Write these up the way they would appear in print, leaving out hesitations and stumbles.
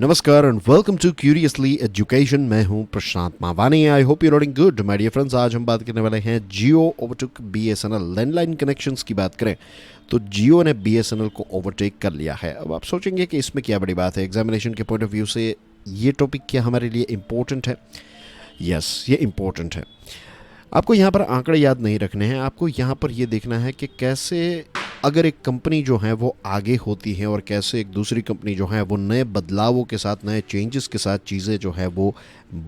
नमस्कार and welcome to curiously education. मैं हूं Prashant Mawani. I hope you doing good my dear friends. आज हम बात करने वाले हैं Jio overtook BSNL. Landline connections की बात करें तो जियो ने बीएसएनएल को ओवरटेक कर लिया है। अब आप सोचेंगे कि इसमें क्या बड़ी बात है, एग्जामिनेशन के पॉइंट ऑफ व्यू से ये टॉपिक क्या हमारे लिए इम्पोर्टेंट है? यस, ये इम्पोर्टेंट है। आपको यहाँ पर आंकड़े याद नहीं रखने हैं, आपको यहाँ पर ये देखना है कि कैसे अगर एक कंपनी जो है वो आगे होती है और कैसे एक दूसरी कंपनी जो है वो नए बदलावों के साथ, नए चेंजेस के साथ चीज़ें जो है वो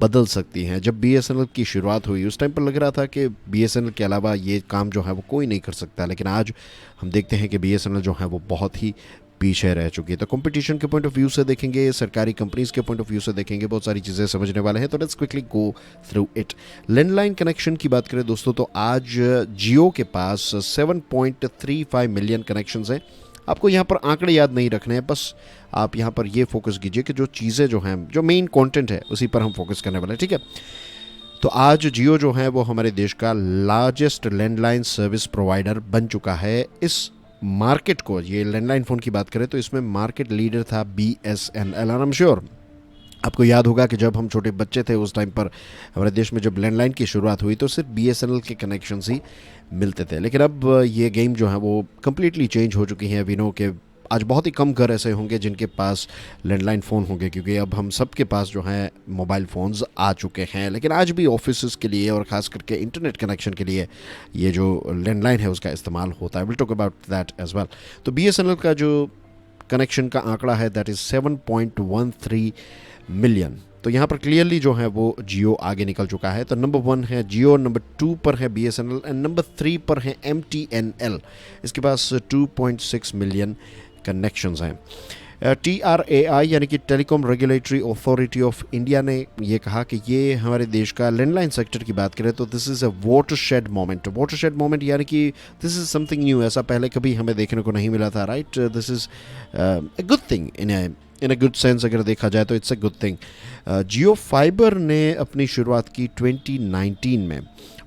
बदल सकती हैं। जब बीएसएनएल की शुरुआत हुई उस टाइम पर लग रहा था कि बीएसएनएल के अलावा ये काम जो है वो कोई नहीं कर सकता, लेकिन आज हम देखते हैं कि बीएसएनएल जो है वो बहुत ही पीछे रह चुकी है। तो कंपटीशन के पॉइंट ऑफ व्यू से देखेंगे, सरकारी कंपनीज के पॉइंट ऑफ व्यू से देखेंगे, बहुत सारी चीज़ें समझने वाले हैं। तो let's quickly go through it. Landline connection की बात करें दोस्तों तो आज जियो के पास 7.35 मिलियन कनेक्शंस हैं। आपको यहाँ पर आंकड़े याद नहीं रखने हैं, बस आप यहाँ पर ये फोकस कीजिए कि जो चीज़ें जो हैं, जो मेन कंटेंट है उसी पर हम फोकस करने वाले हैं, ठीक है। तो आज जियो जो है वो हमारे देश का लार्जेस्ट लैंडलाइन सर्विस प्रोवाइडर बन चुका है। इस मार्केट को, ये लैंडलाइन फ़ोन की बात करें तो इसमें मार्केट लीडर था बीएसएनएल। आई एम श्योर आपको याद होगा कि जब हम छोटे बच्चे थे उस टाइम पर हमारे देश में जब लैंडलाइन की शुरुआत हुई तो सिर्फ बीएसएनएल के कनेक्शन ही मिलते थे। लेकिन अब ये गेम जो है वो कम्प्लीटली चेंज हो चुकी है। वी नो के आज बहुत ही कम घर ऐसे होंगे जिनके पास लैंडलाइन फ़ोन होंगे, क्योंकि अब हम सब के पास जो है मोबाइल फ़ोन्स आ चुके हैं। लेकिन आज भी ऑफिस के लिए और ख़ास करके इंटरनेट कनेक्शन के लिए ये जो लैंडलाइन है उसका इस्तेमाल होता है। Will talk about that as well. तो बीएसएनएल का जो कनेक्शन का आंकड़ा है दैट इज़ 7.13 मिलियन। तो यहाँ पर क्लियरली जो है वो जियो आगे निकल चुका है। तो नंबर 1 है जियो, नंबर 2 पर है बीएसएनएल एंड नंबर 3 पर है एमटीएनएल। इसके पास 2.6 मिलियन कनेक्शंस हैं। TRAI यानी कि telecom regulatory authority of India ने ये कहा कि ये हमारे देश का लैंडलाइन सेक्टर की बात करें तो this is a watershed moment. Watershed moment यानी कि दिस इज़ समथिंग न्यू, ऐसा पहले कभी हमें देखने को नहीं मिला था, right. This is a good thing in a good sense. अगर देखा जाए तो it's a good thing. Jio fibre ने अपनी शुरुआत की 2019 में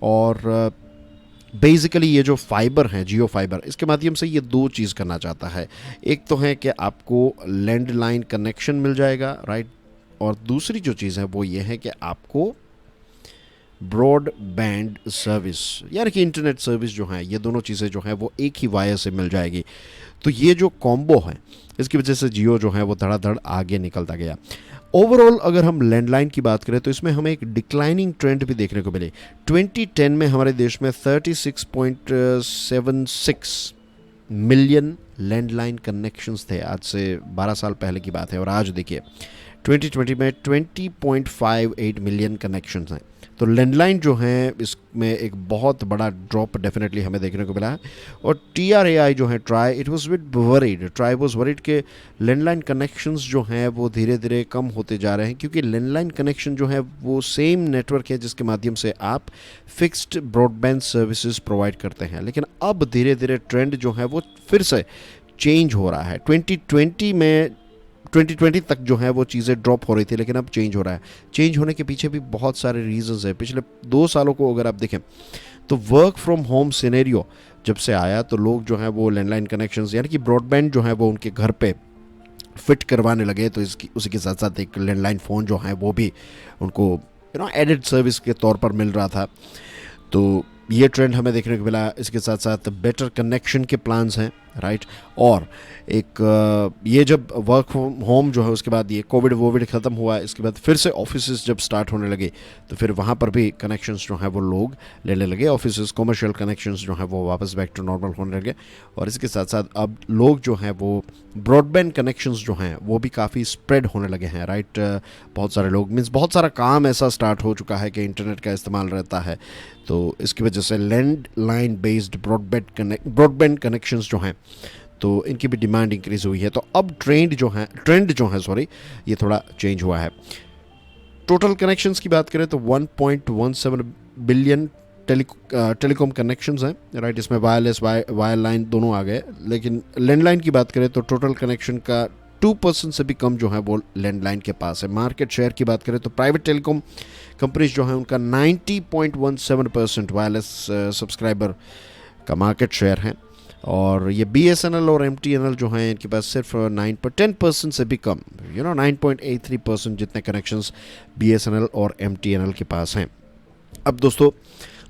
और बेसिकली ये जो फाइबर है, जियो फाइबर, इसके माध्यम से ये दो चीज़ करना चाहता है। एक तो है कि आपको लैंडलाइन कनेक्शन मिल जाएगा, राइट, और दूसरी जो चीज़ है वो ये है कि आपको ब्रॉडबैंड सर्विस यानी कि इंटरनेट सर्विस जो है, ये दोनों चीज़ें जो हैं वो एक ही वायर से मिल जाएगी। तो ये जो कॉम्बो है इसकी वजह से जियो जो है वो धड़ाधड़ आगे निकलता गया। ओवरऑल अगर हम लैंडलाइन की बात करें तो इसमें हमें एक डिक्लाइनिंग ट्रेंड भी देखने को मिले। 2010 में हमारे देश में 36.76 मिलियन लैंडलाइन कनेक्शंस थे। आज से 12 साल पहले की बात है। और आज देखिए 2020 में 20.58 मिलियन कनेक्शंस हैं। तो लैंडलाइन जो हैं इसमें एक बहुत बड़ा ड्रॉप डेफिनेटली हमें देखने को मिला है। और TRAI जो है, ट्राई वाज वरीड के लैंडलाइन कनेक्शंस जो हैं वो धीरे धीरे कम होते जा रहे हैं, क्योंकि लैंडलाइन कनेक्शन जो है वो सेम नेटवर्क है जिसके माध्यम से आप फिक्स्ड ब्रॉडबैंड सर्विसेज प्रोवाइड करते हैं। लेकिन अब धीरे धीरे ट्रेंड जो है वो फिर से चेंज हो रहा है। 2020 तक जो है वो चीज़ें ड्रॉप हो रही थी, लेकिन अब चेंज हो रहा है। चेंज होने के पीछे भी बहुत सारे रीजंस हैं। पिछले 2 सालों को अगर आप देखें तो वर्क फ्रॉम होम सिनेरियो जब से आया तो लोग जो है वो लैंडलाइन कनेक्शंस यानी कि ब्रॉडबैंड जो है वो उनके घर पे फिट करवाने लगे। तो उसी के साथ साथ एक लैंडलाइन फ़ोन जो है वो भी उनको एडेड सर्विस के तौर पर मिल रहा था। तो ये ट्रेंड हमें देखने को मिला। इसके साथ साथ बेटर कनेक्शन के प्लान्स हैं, राइट। और एक ये जब वर्क फ्रॉम होम जो है उसके बाद ये कोविड ख़त्म हुआ, इसके बाद फिर से ऑफिसेज जब स्टार्ट होने लगे तो फिर वहाँ पर भी कनेक्शंस जो हैं वो लोग लेने लगे। ऑफिसेज कमर्शियल कनेक्शंस जो हैं वो वापस बैक टू नॉर्मल होने लगे। और इसके साथ साथ अब लोग जो हैं वो ब्रॉडबैंड कनेक्शंस जो हैं वो भी काफ़ी स्प्रेड होने लगे हैं, राइट। बहुत सारे लोग बहुत सारा काम ऐसा स्टार्ट हो चुका है कि इंटरनेट का इस्तेमाल रहता है। तो इसकी वजह से लैंडलाइन बेस्ड ब्रॉडबैंड कनेक्शंस जो हैं तो इनकी भी डिमांड इंक्रीज हुई है। तो अब ट्रेंड जो है ये थोड़ा चेंज हुआ है। टोटल कनेक्शंस की बात करें तो 1.17 बिलियन टेलीकॉम कनेक्शंस हैं, राइट। इसमें वायरलेस वायरलाइन दोनों आ गए। लेकिन लैंडलाइन की बात करें तो टोटल कनेक्शन का 2% से भी कम जो है वो लैंडलाइन के पास है। मार्केट शेयर की बात करें तो प्राइवेट टेलीकॉम कंपनीज जो हैं उनका 90.17% वायरलेस सब्सक्राइबर का मार्केट शेयर है। और ये BSNL और MTNL जो हैं इनके पास सिर्फ 10% से भी कम 9.83% जितने कनेक्शंस BSNL और MTNL के पास हैं। अब दोस्तों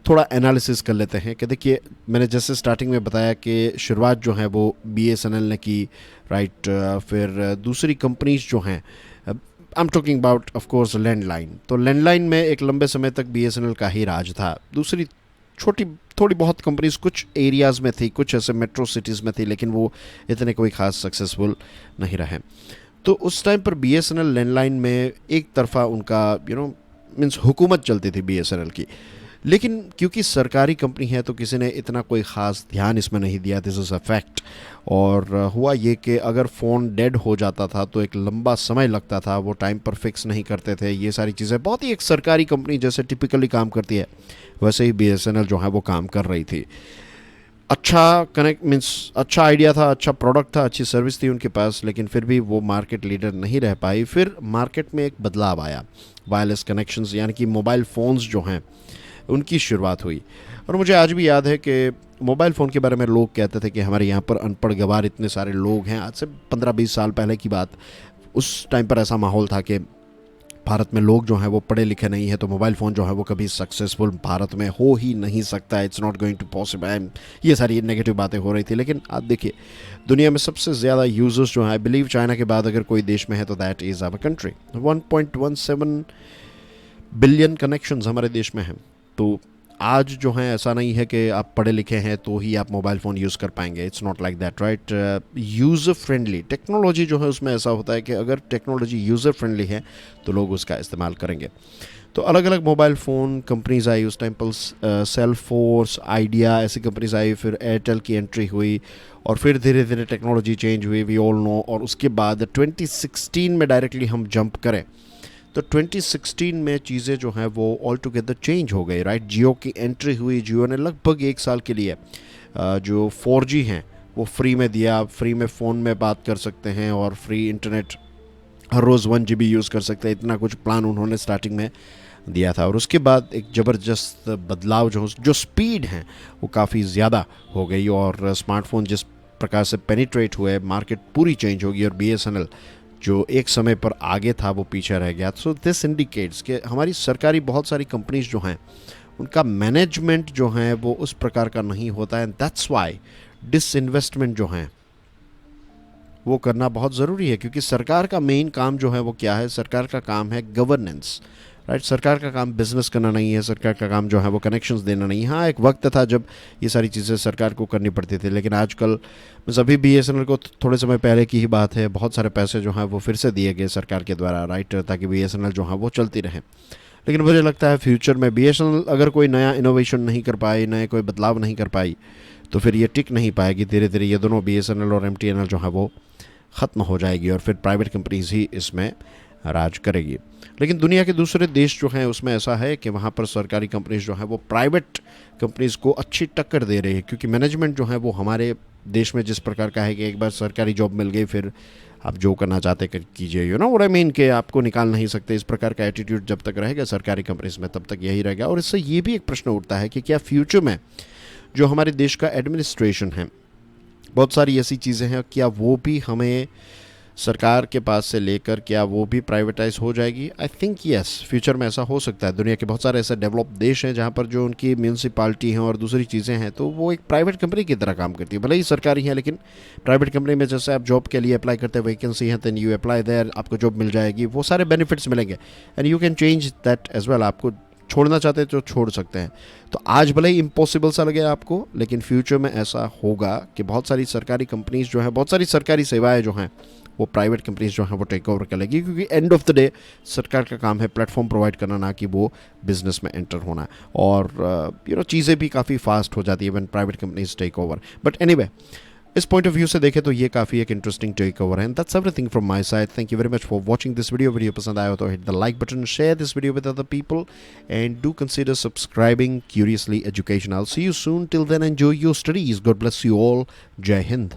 थोड़ा एनालिसिस कर लेते हैं कि देखिए, मैंने जैसे स्टार्टिंग में बताया कि शुरुआत जो है वो BSNL ने की, राइट। फिर दूसरी कंपनीज जो हैं, I am talking about of course landline. तो लैंडलाइन में एक लंबे समय तक BSNL का ही राज था। दूसरी छोटी थोड़ी बहुत कंपनीज कुछ एरियाज़ में थी, कुछ ऐसे मेट्रो सिटीज़ में थी, लेकिन वो इतने कोई ख़ास सक्सेसफुल नहीं रहे। तो उस टाइम पर BSNL लैंडलाइन में एक तरफा उनका मीन्स हुकूमत चलती थी BSNL की। लेकिन क्योंकि सरकारी कंपनी है तो किसी ने इतना कोई ख़ास ध्यान इसमें नहीं दिया, दिस इज़ अ फैक्ट। और हुआ ये कि अगर फ़ोन डेड हो जाता था तो एक लंबा समय लगता था, वो टाइम पर फिक्स नहीं करते थे। ये सारी चीज़ें बहुत ही एक सरकारी कंपनी जैसे टिपिकली काम करती है वैसे ही BSNL जो है वो काम कर रही थी। अच्छा कनेक्ट मीन्स अच्छा आइडिया था, अच्छा प्रोडक्ट था, अच्छी सर्विस थी उनके पास, लेकिन फिर भी वो मार्केट लीडर नहीं रह पाई। फिर मार्केट में एक बदलाव आया, वायरलेस कनेक्शंस यानी कि मोबाइल फ़ोन्स जो हैं उनकी शुरुआत हुई। और मुझे आज भी याद है कि मोबाइल फ़ोन के बारे में लोग कहते थे कि हमारे यहाँ पर अनपढ़ गवार इतने सारे लोग हैं। आज से 15-20 साल पहले की बात। उस टाइम पर ऐसा माहौल था कि भारत में लोग जो हैं वो पढ़े लिखे नहीं हैं, तो मोबाइल फ़ोन जो है वो कभी सक्सेसफुल भारत में हो ही नहीं सकता, it's not going to possible. ये सारी नेगेटिव बातें हो रही थी। लेकिन आप देखिए, दुनिया में सबसे ज़्यादा यूज़र्स जो हैं, आई बिलीव चाइना के बाद अगर कोई देश में है तो that is our country. 1.17 billion connections हमारे देश में हैं। तो आज जो है ऐसा नहीं है कि आप पढ़े लिखे हैं तो ही आप मोबाइल फ़ोन यूज़ कर पाएंगे, it's not like that, right. User friendly technology जो है उसमें ऐसा होता है कि अगर टेक्नोलॉजी यूज़र फ्रेंडली है तो लोग उसका इस्तेमाल करेंगे। तो अलग अलग मोबाइल फ़ोन कंपनीज आई उस टाइम पर, सेलफोर्स, आइडिया, ऐसी कंपनीज आई। फिर एयरटेल की एंट्री हुई और फिर धीरे धीरे टेक्नोलॉजी चेंज हुई, वी ऑल नो। और उसके बाद 2016 में डायरेक्टली हम जंप करें तो 2016 में चीज़ें जो हैं वो ऑल टुगेदर चेंज हो गई, राइट। जियो की एंट्री हुई। जियो ने लगभग 1 साल के लिए जो 4G हैं वो फ्री में दिया। फ्री में फ़ोन में बात कर सकते हैं और फ्री इंटरनेट हर रोज़ 1 GB यूज़ कर सकते हैं, इतना कुछ प्लान उन्होंने स्टार्टिंग में दिया था। और उसके बाद एक ज़बरदस्त बदलाव जो स्पीड हैं वो काफ़ी ज़्यादा हो गई और स्मार्टफोन जिस प्रकार से पेनिट्रेट हुए, मार्केट पूरी चेंज होगी और BSNL जो एक समय पर आगे था वो पीछे रह गया। सो दिस इंडिकेट्स कि हमारी सरकारी बहुत सारी कंपनीज जो हैं उनका मैनेजमेंट जो है वो उस प्रकार का नहीं होता है, एंड दैट्स वाई डिसइन्वेस्टमेंट जो है वो करना बहुत ज़रूरी है। क्योंकि सरकार का मेन काम जो है वो क्या है? सरकार का काम है गवर्नेंस, राइट। सरकार का काम बिजनेस करना नहीं है, सरकार का काम जो है वो कनेक्शंस देना नहीं है। हाँ, एक वक्त था जब ये सारी चीज़ें सरकार को करनी पड़ती थी, लेकिन आजकल बस अभी BSNL को थोड़े समय पहले की ही बात है, बहुत सारे पैसे जो हैं वो फिर से दिए गए सरकार के द्वारा, राइट, ताकि BSNL जो है वो चलती रहे। लेकिन मुझे लगता है फ्यूचर में BSNL अगर कोई नया इनोवेशन नहीं कर पाई, नए कोई बदलाव नहीं कर पाई, तो फिर ये टिक नहीं पाएगी। धीरे धीरे ये दोनों BSNL और MTNL जो है वो ख़त्म हो जाएगी और फिर प्राइवेट कंपनीज ही इसमें राज करेगी। लेकिन दुनिया के दूसरे देश जो हैं उसमें ऐसा है कि वहाँ पर सरकारी कंपनीज जो हैं वो प्राइवेट कंपनीज को अच्छी टक्कर दे रही है, क्योंकि मैनेजमेंट जो है वो हमारे देश में जिस प्रकार का है कि एक बार सरकारी जॉब मिल गई फिर आप जो करना चाहते कीजिए, you know what I mean, कि आपको निकाल नहीं सकते। इस प्रकार का एटीट्यूड जब तक रहेगा सरकारी कंपनीज में तब तक यही रहेगा। और इससे ये भी एक प्रश्न उठता है कि क्या फ्यूचर में जो हमारे देश का एडमिनिस्ट्रेशन है, बहुत सारी ऐसी चीज़ें हैं, क्या वो भी हमें सरकार के पास से लेकर क्या वो भी प्राइवेटाइज हो जाएगी? आई थिंक यस, फ्यूचर में ऐसा हो सकता है। दुनिया के बहुत सारे ऐसे डेवलप देश हैं जहाँ पर जो उनकी म्यूनसिपालिटी हैं और दूसरी चीज़ें हैं तो वो एक प्राइवेट कंपनी की तरह काम करती है। भले ही सरकारी है लेकिन प्राइवेट कंपनी में जैसे आप जॉब के लिए अप्लाई करते हैं, वैकेंसी है, दैन यू अप्लाई देयर, आपको जॉब मिल जाएगी, वो सारे बेनिफिट्स मिलेंगे and you can change that as well. आपको छोड़ना चाहते हैं तो छोड़ सकते हैं। तो आज भले ही इम्पॉसिबल सा लगे आपको, लेकिन फ्यूचर में ऐसा होगा कि बहुत सारी सरकारी कंपनीज जो हैं, बहुत सारी सरकारी सेवाएं जो हैं वो प्राइवेट कंपनीज जो हैं वो टेक ओवर कर लेगी। क्योंकि एंड ऑफ द डे सरकार का काम है प्लेटफॉर्म प्रोवाइड करना, ना कि वो बिजनेस में एंटर होना। और चीज़ें भी काफ़ी फास्ट हो जाती है when private companies take over. But anyway, इस पॉइंट ऑफ व्यू से देखें तो ये काफ़ी एक इंटरेस्टिंग टेक ओवर है। That's everything from my side. Thank you very much for watching this video. Video पसंद आया हो तो hit the like button, share this video with other people and do consider subscribing curiously education. I will see you soon. Till then enjoy your studies. God bless you all. जय हिंद।